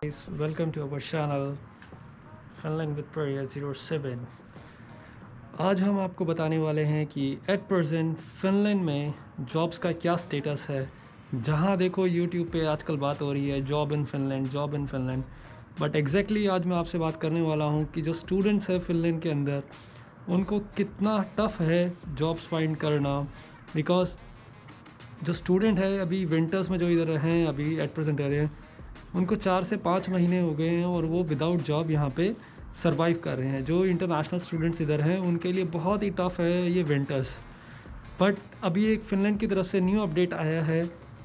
Guys, welcome to our channel Finland with Prayer 07। आज हम आपको बताने वाले हैं कि एट प्रेजेंट फिनलैंड में जॉब्स का क्या स्टेटस है। जहां देखो यूट्यूब पे आजकल बात हो रही है job in Finland, job in Finland, but exactly आज मैं आपसे बात करने वाला हूं कि जो स्टूडेंट्स हैं फिनलैंड के अंदर उनको कितना टफ़ है जॉब्स फाइंड करना। बिकॉज जो स्टूडेंट है अभी विंटर्स में जो इधर हैं अभी एट प्रेजेंट रह रहे हैं, उनको 4 से 5 महीने हो गए हैं और वो विदाउट जॉब यहाँ पे सरवाइव कर रहे हैं। जो इंटरनेशनल स्टूडेंट्स इधर हैं उनके लिए बहुत ही टफ़ है ये विंटर्स। बट अभी एक फ़िनलैंड की तरफ से न्यू अपडेट आया है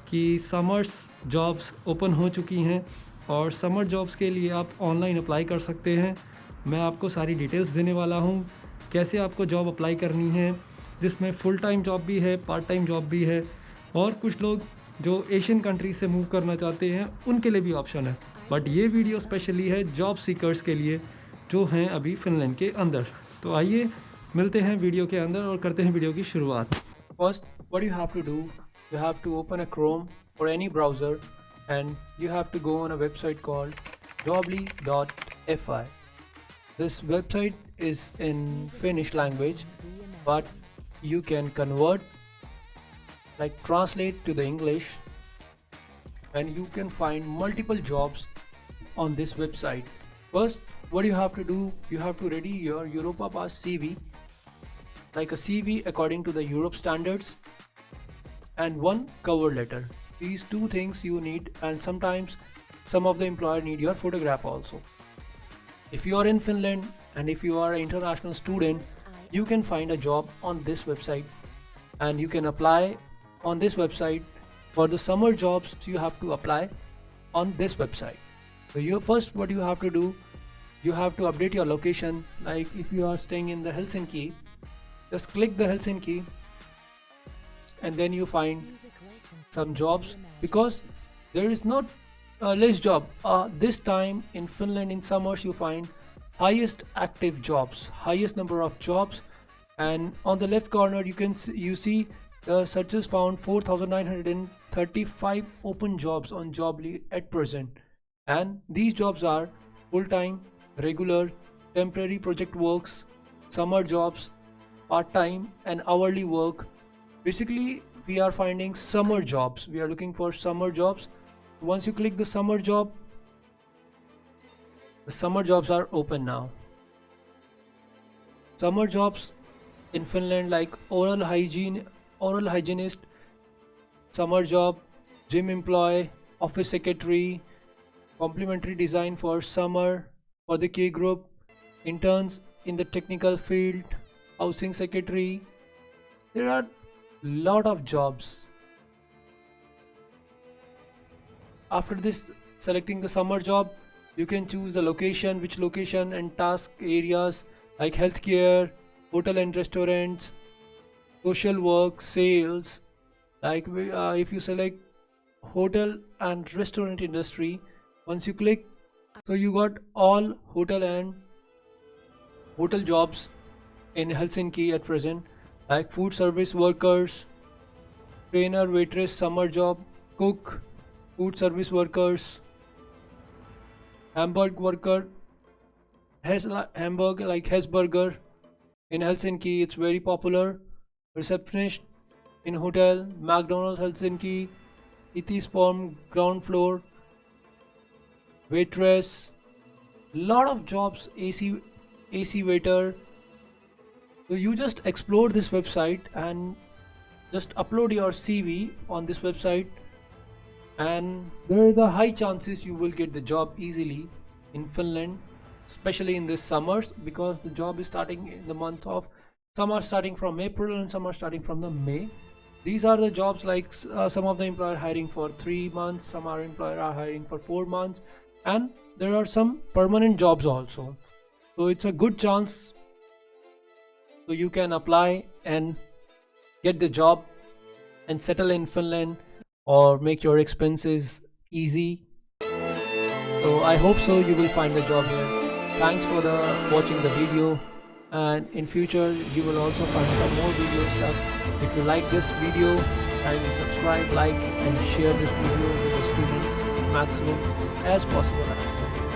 कि समर्स जॉब्स ओपन हो चुकी हैं और समर जॉब्स के लिए आप ऑनलाइन अप्लाई कर सकते हैं। मैं आपको सारी डिटेल्स देने वाला हूँ कैसे आपको जॉब अप्लाई करनी है, जिसमें फुल टाइम जॉब भी है, पार्ट टाइम जॉब भी है, और कुछ लोग जो एशियन कंट्री से मूव करना चाहते हैं उनके लिए भी ऑप्शन है। बट ये वीडियो स्पेशली है जॉब सीकर्स के लिए जो हैं अभी फिनलैंड के अंदर। तो आइए मिलते हैं वीडियो के अंदर और करते हैं वीडियो की शुरुआत। First, what you have to do, you have to open a Chrome or any browser and you have to go on a website called jobly.fi. This website is in Finnish language, but you can convert, like translate to the English, and you can find multiple jobs on this website. First, what you have to do, you have to ready your Europa Pass CV, like a CV according to the Europe standards, and one cover letter. These two things you need, and sometimes some of the employer need your photograph also. If you are in Finland and if you are an international student, you can find a job on this website and you can apply on this website. For the summer jobs, you have to apply on this website. So you first, what you have to do, you have to update your location. Like if you are staying in the Helsinki, just click the Helsinki and then you find some jobs, because there is not less job. This time in Finland in summers you find highest active jobs, highest number of jobs, and on the left corner you see the searches found 4,935 open jobs on Jobly at present, and these jobs are full-time, regular, temporary project works, summer jobs, part-time and hourly work. Basically we are finding summer jobs, we are looking for summer jobs. Once you click the summer job, the summer jobs are open now. Summer jobs in Finland like oral hygienist, summer job, gym employee, office secretary, complementary design for summer for the K group, interns in the technical field, housing secretary. There are lot of jobs. After this, selecting the summer job, you can choose the location, which location and task areas like healthcare, hotel and restaurants, social work, sales. Like if you select hotel and restaurant industry, once you click, so you got all hotel jobs in Helsinki at present, like food service workers, trainer, waitress, summer job, cook, food service workers, hamburg worker, hamburg like Hesburger in Helsinki, it's very popular, receptionist in hotel, McDonald's Helsinki, it is from ground floor, waitress, lot of jobs, AC waiter. So you just explore this website and just upload your CV on this website, and there are the high chances you will get the job easily in Finland, especially in this summers, because the job is starting in the month of, some are starting from April and some are starting from the May. These are the jobs like some of the employer hiring for 3 months, some are employer are hiring for 4 months, and there are some permanent jobs also. So it's a good chance, so you can apply and get the job and settle in Finland or make your expenses easy. So I hope so you will find the job here. Thanks for watching the video, and in future you will also find some more video stuff. If you like this video, kindly subscribe, like and share this video with the students. maximum as possible as.